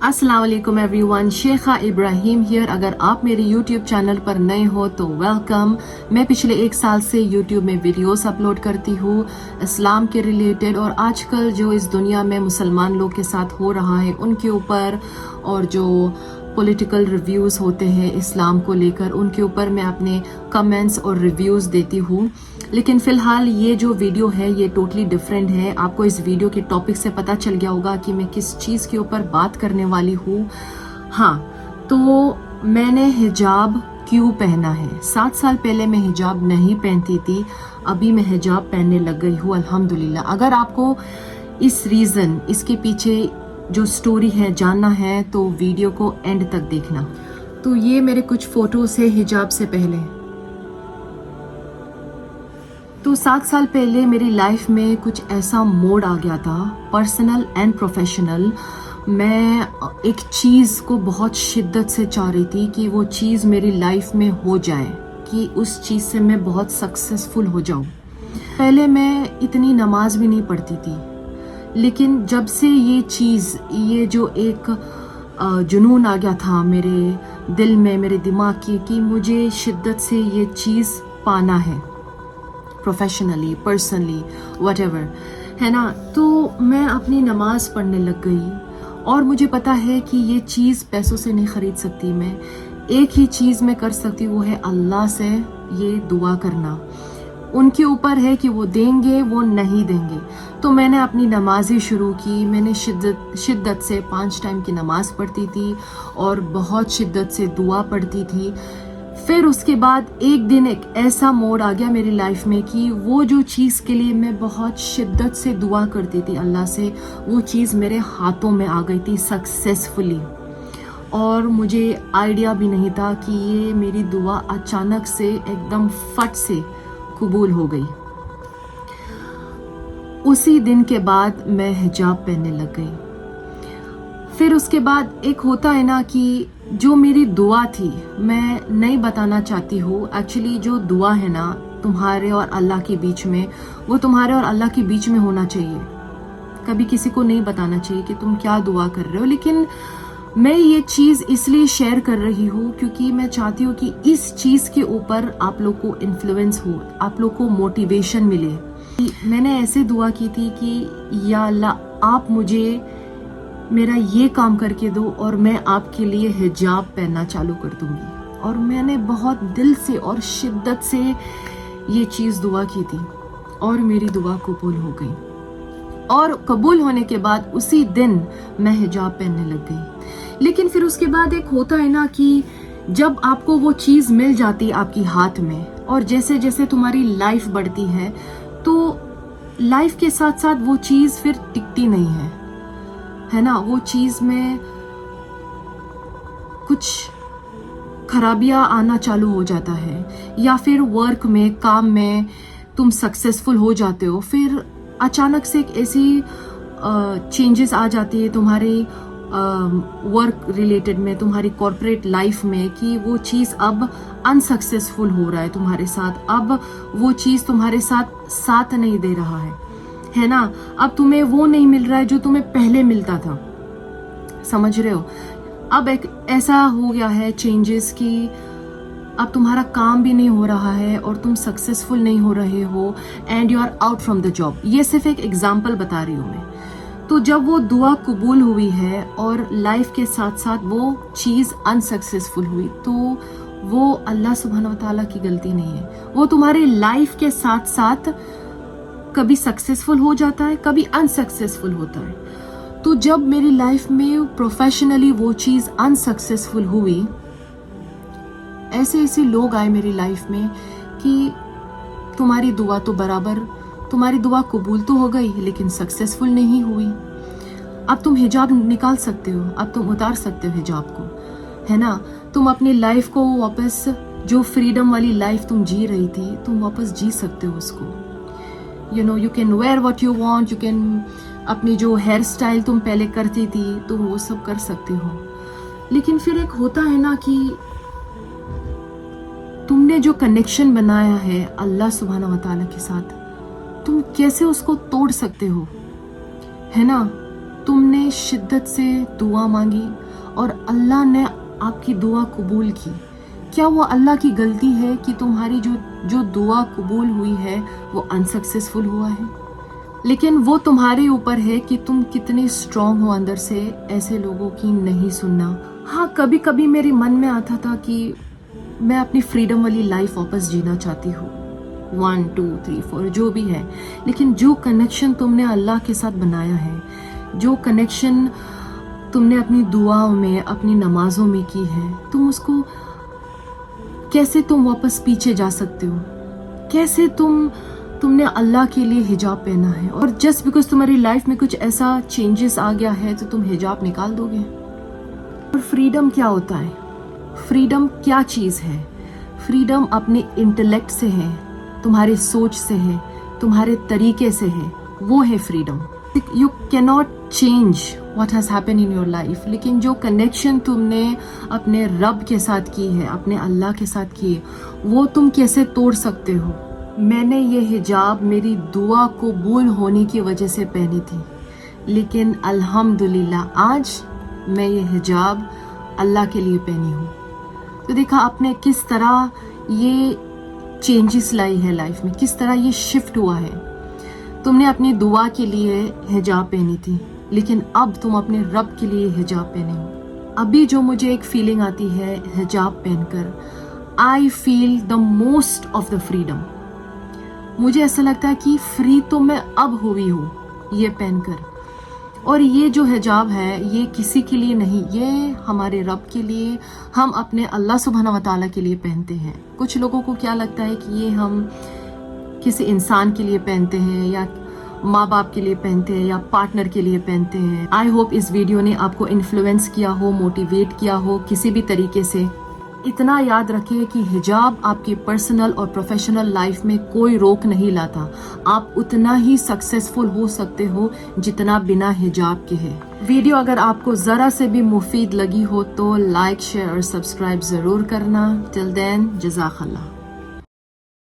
अस्सलाम वालेकुम everyone, Shekha Ibrahim here. अगर आप मेरे YouTube चैनल पर नए हो तो वेलकम। मैं पिछले 1 साल से YouTube में वीडियोस अपलोड करती हूँ इस्लाम के रिलेटेड, और आजकल जो इस दुनिया में मुसलमान लोग के साथ हो रहा है उनके ऊपर, और जो पॉलिटिकल रिव्यूज़ होते हैं इस्लाम को लेकर, उनके ऊपर मैं अपने कमेंट्स और रिव्यूज़ देती हूँ। लेकिन फ़िलहाल ये जो वीडियो है ये टोटली डिफरेंट है। आपको इस वीडियो के टॉपिक से पता चल गया होगा कि मैं किस चीज़ के ऊपर बात करने वाली हूँ। हाँ, तो मैंने हिजाब क्यों पहना है। 7 साल पहले मैं हिजाब नहीं पहनती थी, अभी मैं हिजाब पहनने लग गई हूँ अल्हम्दुलिल्लाह। अगर आपको इस रीज़न, इसके पीछे जो स्टोरी है जानना है तो वीडियो को एंड तक देखना। तो ये मेरे कुछ फ़ोटोज़ है हिजाब से पहले। तो 7 साल पहले मेरी लाइफ में कुछ ऐसा मोड़ आ गया था, पर्सनल एंड प्रोफेशनल। मैं एक चीज़ को बहुत शिद्दत से चाह रही थी कि वो चीज़ मेरी लाइफ में हो जाए, कि उस चीज़ से मैं बहुत सक्सेसफुल हो जाऊँ। पहले मैं इतनी नमाज भी नहीं पढ़ती थी, लेकिन जब से ये चीज़, ये जो एक जुनून आ गया था मेरे दिल में, मेरे दिमाग की, कि मुझे शिद्दत से ये चीज़ पाना है, प्रोफेशनली, पर्सनली, व्हाटएवर, है ना। तो मैं अपनी नमाज पढ़ने लग गई, और मुझे पता है कि ये चीज़ पैसों से नहीं ख़रीद सकती। मैं एक ही चीज़ मैं कर सकती हूँ, वो है अल्लाह से ये दुआ करना। उनके ऊपर है कि वो देंगे, वो नहीं देंगे। तो मैंने अपनी नमाज़ें शुरू की। मैंने शिद्दत से 5 टाइम की नमाज़ पढ़ती थी और बहुत शिद्दत से दुआ पढ़ती थी। फिर उसके बाद एक दिन एक ऐसा मोड़ आ गया मेरी लाइफ में कि वो जो चीज़ के लिए मैं बहुत शिद्दत से दुआ करती थी अल्लाह से, वो चीज़ मेरे हाथों में आ गई थी सक्सेसफुली। और मुझे आइडिया भी नहीं था कि ये मेरी दुआ अचानक से एकदम फट से कबूल हो गई। उसी दिन के बाद मैं हिजाब पहनने लग गई। फिर उसके बाद एक होता है ना कि जो मेरी दुआ थी, मैं नहीं बताना चाहती हूँ। एक्चुअली जो दुआ है ना तुम्हारे और अल्लाह के बीच में, वो तुम्हारे और अल्लाह के बीच में होना चाहिए। कभी किसी को नहीं बताना चाहिए कि तुम क्या दुआ कर रहे हो। लेकिन मैं ये चीज़ इसलिए शेयर कर रही हूँ क्योंकि मैं चाहती हूँ कि इस चीज़ के ऊपर आप लोग को इन्फ्लुएंस हो, आप लोग को मोटिवेशन मिले। मैंने ऐसे दुआ की थी कि या अल्लाह, आप मुझे मेरा ये काम करके दो और मैं आपके लिए हिजाब पहनना चालू कर दूंगी। और मैंने बहुत दिल से और शिद्दत से ये चीज़ दुआ की थी, और मेरी दुआ कबूल हो गई। और कबूल होने के बाद उसी दिन मैं हिजाब पहनने लग गई। लेकिन फिर उसके बाद एक होता है ना कि जब आपको वो चीज़ मिल जाती है आपकी हाथ में, और जैसे जैसे तुम्हारी लाइफ बढ़ती है तो लाइफ के साथ साथ वो चीज़ फिर टिकती नहीं है ना। वो चीज़ में कुछ खराबियां आना चालू हो जाता है, या फिर वर्क में, काम में तुम सक्सेसफुल हो जाते हो, फिर अचानक से एक ऐसी चेंजेस आ जाती है तुम्हारी वर्क रिलेटेड में, तुम्हारी कॉर्पोरेट लाइफ में, कि वो चीज़ अब अनसक्सेसफुल हो रहा है तुम्हारे साथ। अब वो चीज़ तुम्हारे साथ नहीं दे रहा है ना। अब तुम्हें वो नहीं मिल रहा है जो तुम्हें पहले मिलता था, समझ रहे हो। अब एक ऐसा हो गया है चेंजेस कि अब तुम्हारा काम भी नहीं हो रहा है और तुम सक्सेसफुल नहीं हो रहे हो, and you are out from the job. ये सिर्फ एक एग्जाम्पल बता रही हूँ मैं। तो जब वो दुआ कबूल हुई है और लाइफ के साथ साथ वो चीज़ अनसक्सेसफुल हुई, तो वो अल्लाह सुब्हानहू व तआला की गलती नहीं है। वो तुम्हारी लाइफ के साथ साथ कभी सक्सेसफुल हो जाता है, कभी अनसक्सेसफुल होता है। तो जब मेरी लाइफ में प्रोफेशनली वो चीज़ अनसक्सेसफुल हुई, ऐसे ऐसे लोग आए मेरी लाइफ में कि तुम्हारी दुआ तो बराबर, तुम्हारी दुआ कबूल तो हो गई लेकिन सक्सेसफुल नहीं हुई। अब तुम हिजाब निकाल सकते हो, अब तुम उतार सकते हो हिजाब को, है ना। तुम अपनी लाइफ को वापस, जो फ्रीडम वाली लाइफ तुम जी रही थी, तुम वापस जी सकते हो उसको। You know, you can wear what you want, you can, अपनी जो हेयर स्टाइल तुम पहले करती थी तुम वो सब कर सकते हो। लेकिन फिर एक होता है ना कि तुमने जो कनेक्शन बनाया है अल्लाह सुब्हानहू व तआला के साथ, तुम कैसे उसको तोड़ सकते हो, है ना। तुमने शिद्दत से दुआ मांगी और अल्लाह ने आपकी दुआ कबूल की, क्या वो अल्लाह की गलती है कि तुम्हारी जो दुआ कबूल हुई है वो अनसक्सेसफुल हुआ है? लेकिन वो तुम्हारे ऊपर है कि तुम कितने स्ट्रांग हो अंदर से ऐसे लोगों की नहीं सुनना। हाँ, कभी कभी मेरे मन में आता था कि मैं अपनी फ्रीडम वाली लाइफ वापस जीना चाहती हूँ, 1 2 3 4 जो भी है, लेकिन जो कनेक्शन तुमने अल्लाह के साथ बनाया है, जो कनेक्शन तुमने अपनी दुआओं में, अपनी नमाजों में की है, तुम उसको कैसे तुम वापस पीछे जा सकते हो? कैसे तुमने अल्लाह के लिए हिजाब पहना है और जस्ट बिकॉज तुम्हारी लाइफ में कुछ ऐसा चेंजेस आ गया है तो तुम हिजाब निकाल दोगे? और फ्रीडम क्या होता है? फ्रीडम क्या चीज़ है? फ्रीडम अपने इंटेलेक्ट से है, तुम्हारी सोच से है, तुम्हारे तरीके से है, वो है freedom. You can not change what has happen in your life, लेकिन जो कनेक्शन तुमने अपने रब के साथ की है, अपने अल्लाह के साथ की है, वो तुम कैसे तोड़ सकते हो? मैंने ये हिजाब मेरी दुआ कबूल होने की वजह से पहनी थी, लेकिन अल्हम्दुलिल्लाह आज मैं ये हिजाब अल्लाह के लिए पहनी हूँ। तो देखा आपने किस तरह ये चेंजेस लाई है लाइफ में, किस तरह ये शिफ्ट हुआ है। तुमने अपनी दुआ के लिए हिजाब पहनी थी, लेकिन अब तुम अपने रब के लिए हिजाब पहने हो। अभी जो मुझे एक फीलिंग आती है हिजाब पहनकर, I feel the most of the freedom. मुझे ऐसा लगता है कि फ्री तो मैं अब हुई हूँ ये पहनकर। और ये जो हिजाब है ये किसी के लिए नहीं, ये हमारे रब के लिए, हम अपने अल्लाह सुब्हानहू व तआला के लिए पहनते हैं। कुछ लोगों को क्या लगता है कि ये हम किसी इंसान के लिए पहनते हैं या माँ बाप के लिए पहनते हैं या पार्टनर के लिए पहनते हैं। आई होप इस वीडियो ने आपको इन्फ्लुएंस किया हो, मोटिवेट किया हो किसी भी तरीके से। इतना याद रखिए कि हिजाब आपकी पर्सनल और प्रोफेशनल लाइफ में कोई रोक नहीं लाता। आप उतना ही सक्सेसफुल हो सकते हो जितना बिना हिजाब के है। वीडियो अगर आपको ज़रा से भी मुफीद लगी हो तो लाइक, शेयर और सब्सक्राइब ज़रूर करना। टिल देन, जज़ाकल्लाह।